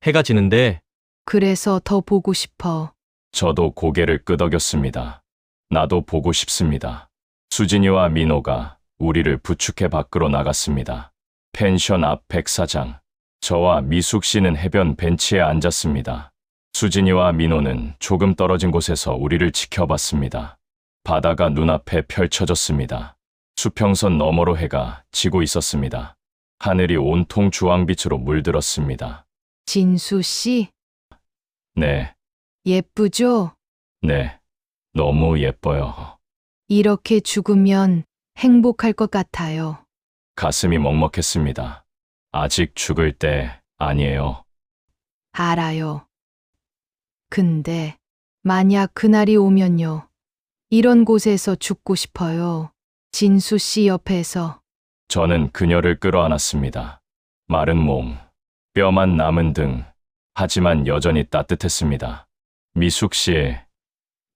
해가 지는데 그래서 더 보고 싶어. 저도 고개를 끄덕였습니다. 나도 보고 싶습니다. 수진이와 민호가 우리를 부축해 밖으로 나갔습니다. 펜션 앞 백사장. 저와 미숙 씨는 해변 벤치에 앉았습니다. 수진이와 민호는 조금 떨어진 곳에서 우리를 지켜봤습니다. 바다가 눈앞에 펼쳐졌습니다. 수평선 너머로 해가 지고 있었습니다. 하늘이 온통 주황빛으로 물들었습니다. 진수 씨, 네, 예쁘죠? 네, 너무 예뻐요. 이렇게 죽으면 행복할 것 같아요. 가슴이 먹먹했습니다. 아직 죽을 때 아니에요. 알아요. 근데 만약 그날이 오면요. 이런 곳에서 죽고 싶어요. 진수 씨 옆에서. 저는 그녀를 끌어안았습니다. 마른 몸, 뼈만 남은 등, 하지만 여전히 따뜻했습니다. 미숙 씨,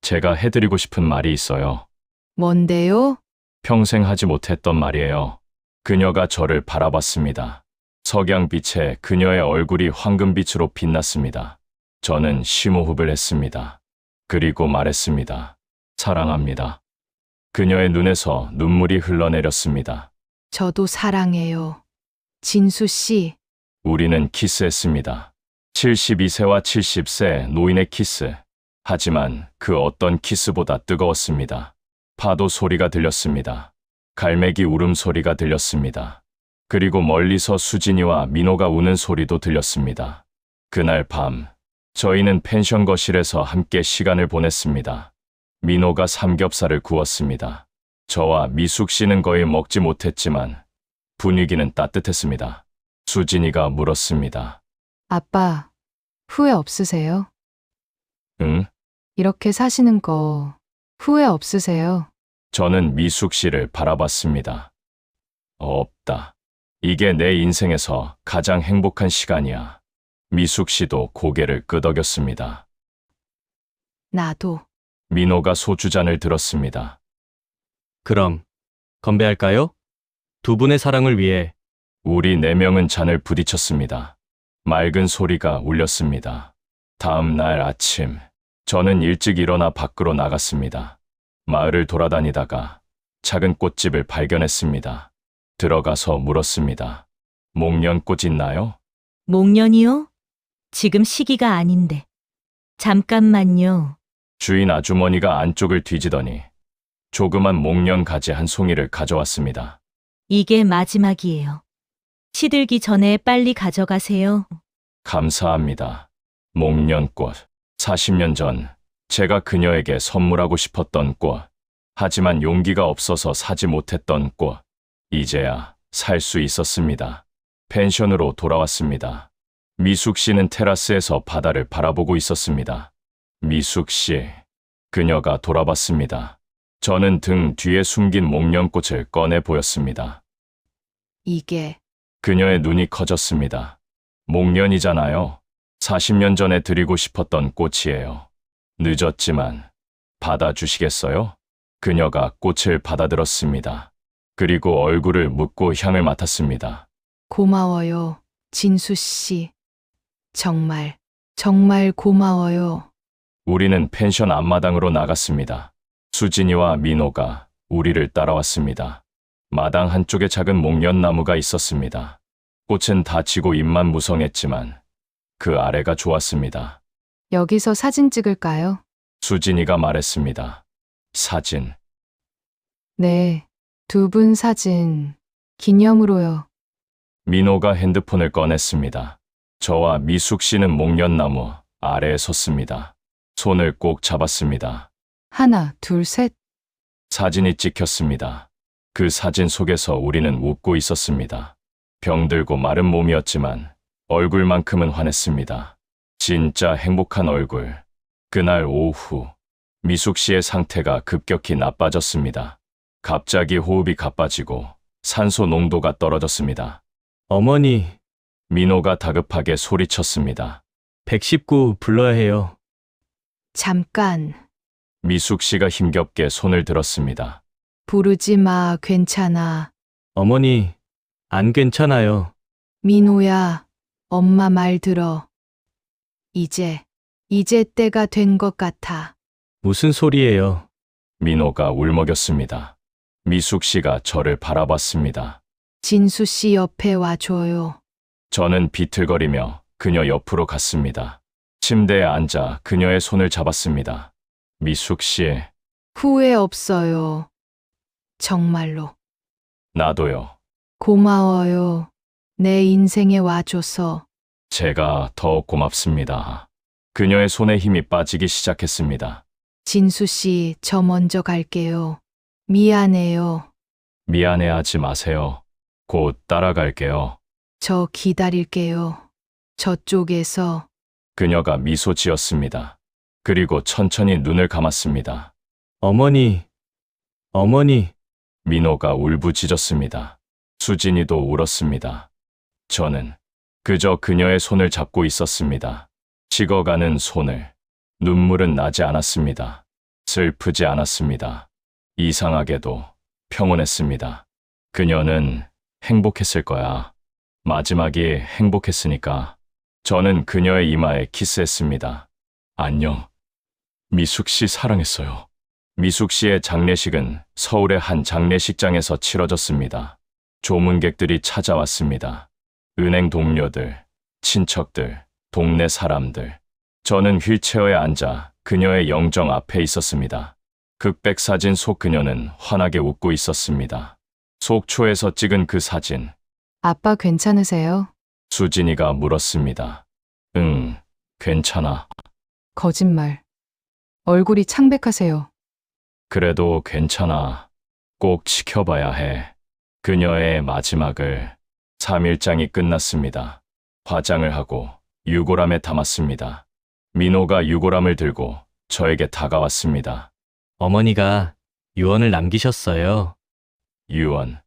제가 해드리고 싶은 말이 있어요. 뭔데요? 평생 하지 못했던 말이에요. 그녀가 저를 바라봤습니다. 석양빛에 그녀의 얼굴이 황금빛으로 빛났습니다. 저는 심호흡을 했습니다. 그리고 말했습니다. 사랑합니다. 그녀의 눈에서 눈물이 흘러내렸습니다. 저도 사랑해요. 진수 씨, 우리는 키스했습니다. 72세와 70세 노인의 키스. 하지만 그 어떤 키스보다 뜨거웠습니다. 파도 소리가 들렸습니다. 갈매기 울음소리가 들렸습니다. 그리고 멀리서 수진이와 민호가 우는 소리도 들렸습니다. 그날 밤, 저희는 펜션 거실에서 함께 시간을 보냈습니다. 민호가 삼겹살을 구웠습니다. 저와 미숙 씨는 거의 먹지 못했지만 분위기는 따뜻했습니다. 수진이가 물었습니다. 아빠, 후회 없으세요? 응? 이렇게 사시는 거 후회 없으세요? 저는 미숙 씨를 바라봤습니다. 없다. 이게 내 인생에서 가장 행복한 시간이야. 미숙 씨도 고개를 끄덕였습니다. 나도. 민호가 소주잔을 들었습니다. 그럼 건배할까요? 두 분의 사랑을 위해. 우리 4명은 잔을 부딪혔습니다. 맑은 소리가 울렸습니다. 다음 날 아침, 저는 일찍 일어나 밖으로 나갔습니다. 마을을 돌아다니다가 작은 꽃집을 발견했습니다. 들어가서 물었습니다. 목련꽃 있나요? 목련이요? 지금 시기가 아닌데. 잠깐만요. 주인 아주머니가 안쪽을 뒤지더니 조그만 목련 가지 한 송이를 가져왔습니다. 이게 마지막이에요. 시들기 전에 빨리 가져가세요. 감사합니다. 목련꽃. 40년 전 제가 그녀에게 선물하고 싶었던 꽃. 하지만 용기가 없어서 사지 못했던 꽃. 이제야 살 수 있었습니다. 펜션으로 돌아왔습니다. 미숙 씨는 테라스에서 바다를 바라보고 있었습니다. 미숙 씨, 그녀가 돌아봤습니다. 저는 등 뒤에 숨긴 목련꽃을 꺼내 보였습니다. 이게 그녀의 눈이 커졌습니다. 목련이잖아요. 40년 전에 드리고 싶었던 꽃이에요. 늦었지만 받아주시겠어요? 그녀가 꽃을 받아들었습니다. 그리고 얼굴을 묻고 향을 맡았습니다. 고마워요, 진수 씨. 정말, 정말 고마워요. 우리는 펜션 앞마당으로 나갔습니다. 수진이와 민호가 우리를 따라왔습니다. 마당 한쪽에 작은 목련나무가 있었습니다. 꽃은 다 지고 잎만 무성했지만 그 아래가 좋았습니다. 여기서 사진 찍을까요? 수진이가 말했습니다. 사진. 네, 두 분 사진. 기념으로요. 민호가 핸드폰을 꺼냈습니다. 저와 미숙 씨는 목련나무 아래에 섰습니다. 손을 꼭 잡았습니다. 하나, 둘, 셋. 사진이 찍혔습니다. 그 사진 속에서 우리는 웃고 있었습니다. 병들고 마른 몸이었지만 얼굴만큼은 환했습니다. 진짜 행복한 얼굴. 그날 오후 미숙 씨의 상태가 급격히 나빠졌습니다. 갑자기 호흡이 가빠지고 산소 농도가 떨어졌습니다. 어머니, 민호가 다급하게 소리쳤습니다. 119 불러야 해요. 잠깐. 미숙 씨가 힘겹게 손을 들었습니다. 부르지 마, 괜찮아. 어머니, 안 괜찮아요. 민호야, 엄마 말 들어. 이제 때가 된 것 같아. 무슨 소리예요? 민호가 울먹였습니다. 미숙 씨가 저를 바라봤습니다. 진수 씨 옆에 와줘요. 저는 비틀거리며 그녀 옆으로 갔습니다. 침대에 앉아 그녀의 손을 잡았습니다. 미숙 씨, 후회 없어요. 정말로. 나도요. 고마워요. 내 인생에 와줘서. 제가 더 고맙습니다. 그녀의 손에 힘이 빠지기 시작했습니다. 진수 씨, 저 먼저 갈게요. 미안해요. 미안해하지 마세요. 곧 따라갈게요. 저 기다릴게요. 저쪽에서. 그녀가 미소 지었습니다. 그리고 천천히 눈을 감았습니다. 어머니, 민호가 울부짖었습니다. 수진이도 울었습니다. 저는 그저 그녀의 손을 잡고 있었습니다. 식어가는 손을. 눈물은 나지 않았습니다. 슬프지 않았습니다. 이상하게도 평온했습니다. 그녀는 행복했을 거야. 마지막이 행복했으니까. 저는 그녀의 이마에 키스했습니다. 안녕. 미숙 씨 사랑했어요. 미숙 씨의 장례식은 서울의 한 장례식장에서 치러졌습니다. 조문객들이 찾아왔습니다. 은행 동료들, 친척들, 동네 사람들. 저는 휠체어에 앉아 그녀의 영정 앞에 있었습니다. 극백 사진 속 그녀는 환하게 웃고 있었습니다. 속초에서 찍은 그 사진. 아빠 괜찮으세요? 수진이가 물었습니다. 응, 괜찮아. 거짓말. 얼굴이 창백하세요. 그래도 괜찮아. 꼭 지켜봐야 해. 그녀의 마지막을. 3일장이 끝났습니다. 화장을 하고 유골함에 담았습니다. 민호가 유골함을 들고 저에게 다가왔습니다. 어머니가 유언을 남기셨어요. 유언.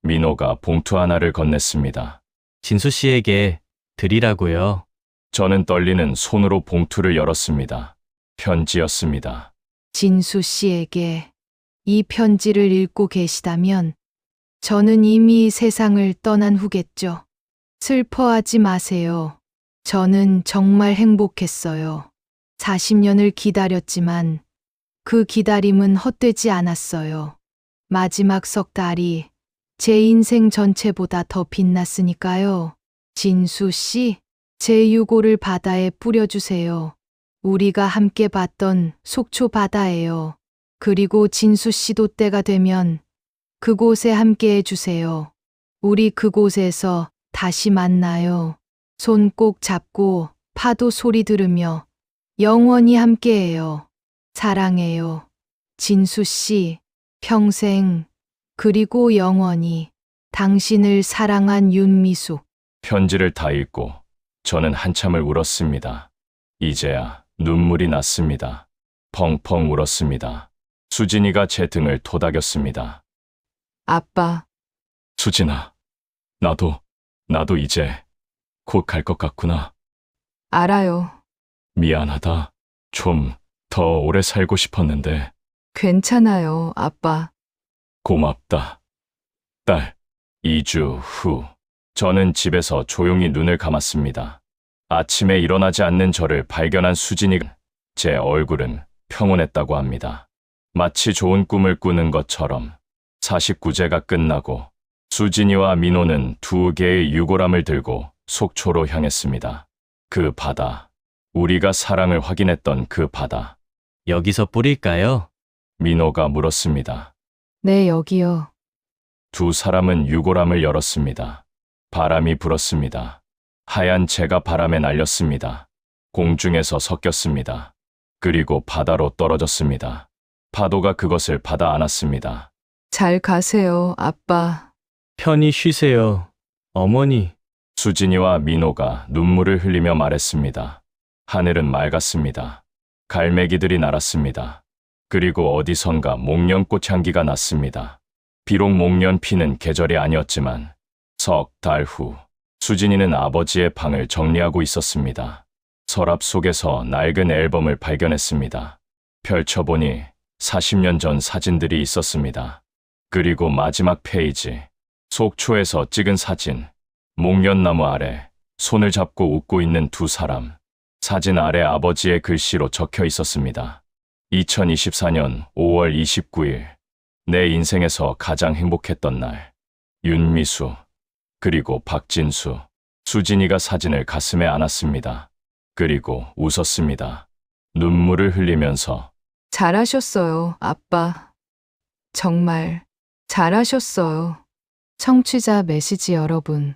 민호가 봉투 하나를 건넸습니다. 진수 씨에게 드리라고요. 저는 떨리는 손으로 봉투를 열었습니다. 편지였습니다. 진수 씨에게 이 편지를 읽고 계시다면 저는 이미 세상을 떠난 후겠죠. 슬퍼하지 마세요. 저는 정말 행복했어요. 40년을 기다렸지만 그 기다림은 헛되지 않았어요. 마지막 석 달이 제 인생 전체보다 더 빛났으니까요. 진수 씨, 제 유골을 바다에 뿌려주세요. 우리가 함께 봤던 속초 바다예요. 그리고 진수 씨도 때가 되면 그곳에 함께 해주세요. 우리 그곳에서 다시 만나요. 손 꼭 잡고 파도 소리 들으며 영원히 함께해요. 사랑해요. 진수 씨, 평생, 그리고 영원히 당신을 사랑한 윤미숙. 편지를 다 읽고 저는 한참을 울었습니다. 이제야 눈물이 났습니다. 펑펑 울었습니다. 수진이가 제 등을 토닥였습니다. 아빠, 수진아, 나도 이제 곧 갈 것 같구나. 알아요. 미안하다. 좀 더 오래 살고 싶었는데 괜찮아요, 아빠. 고맙다. 딸. 2주 후, 저는 집에서 조용히 눈을 감았습니다. 아침에 일어나지 않는 저를 발견한 수진이가 제 얼굴은 평온했다고 합니다. 마치 좋은 꿈을 꾸는 것처럼 49제가 끝나고 수진이와 민호는 2개의 유골함을 들고 속초로 향했습니다. 그 바다, 우리가 사랑을 확인했던 그 바다. 여기서 뿌릴까요? 민호가 물었습니다. 네, 여기요. 두 사람은 유골함을 열었습니다. 바람이 불었습니다. 하얀 재가 바람에 날렸습니다. 공중에서 섞였습니다. 그리고 바다로 떨어졌습니다. 파도가 그것을 받아 안았습니다. 잘 가세요, 아빠. 편히 쉬세요. 어머니. 수진이와 민호가 눈물을 흘리며 말했습니다. 하늘은 맑았습니다. 갈매기들이 날았습니다. 그리고 어디선가 목련꽃 향기가 났습니다. 비록 목련 피는 계절이 아니었지만 석 달 후 수진이는 아버지의 방을 정리하고 있었습니다. 서랍 속에서 낡은 앨범을 발견했습니다. 펼쳐보니 40년 전 사진들이 있었습니다. 그리고 마지막 페이지, 속초에서 찍은 사진, 목련나무 아래 손을 잡고 웃고 있는 두 사람. 사진 아래 아버지의 글씨로 적혀 있었습니다. 2024년 5월 29일, 내 인생에서 가장 행복했던 날. 윤미수, 그리고 박진수. 수진이가 사진을 가슴에 안았습니다. 그리고 웃었습니다. 눈물을 흘리면서. 잘하셨어요, 아빠. 정말 잘하셨어요. 청취자 메시지 여러분.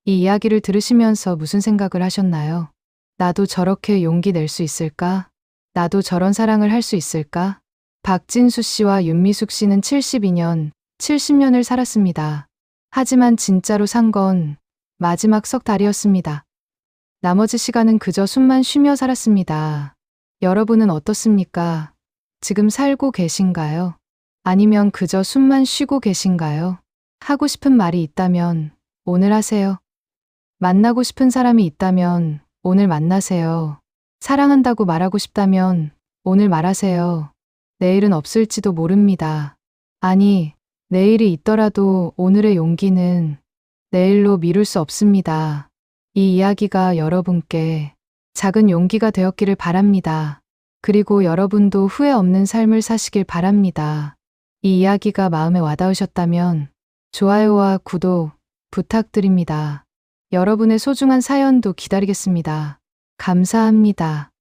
이 이야기를 들으시면서 무슨 생각을 하셨나요? 나도 저렇게 용기 낼 수 있을까? 나도 저런 사랑을 할 수 있을까? 박진수 씨와 윤미숙 씨는 72년, 70년을 살았습니다. 하지만 진짜로 산 건 마지막 석 달이었습니다. 나머지 시간은 그저 숨만 쉬며 살았습니다. 여러분은 어떻습니까? 지금 살고 계신가요? 아니면 그저 숨만 쉬고 계신가요? 하고 싶은 말이 있다면 오늘 하세요. 만나고 싶은 사람이 있다면 오늘 만나세요. 사랑한다고 말하고 싶다면 오늘 말하세요. 내일은 없을지도 모릅니다. 아니, 내일이 있더라도 오늘의 용기는 내일로 미룰 수 없습니다. 이 이야기가 여러분께 작은 용기가 되었기를 바랍니다. 그리고 여러분도 후회 없는 삶을 사시길 바랍니다. 이 이야기가 마음에 와닿으셨다면 좋아요와 구독 부탁드립니다. 여러분의 소중한 사연도 기다리겠습니다. 감사합니다.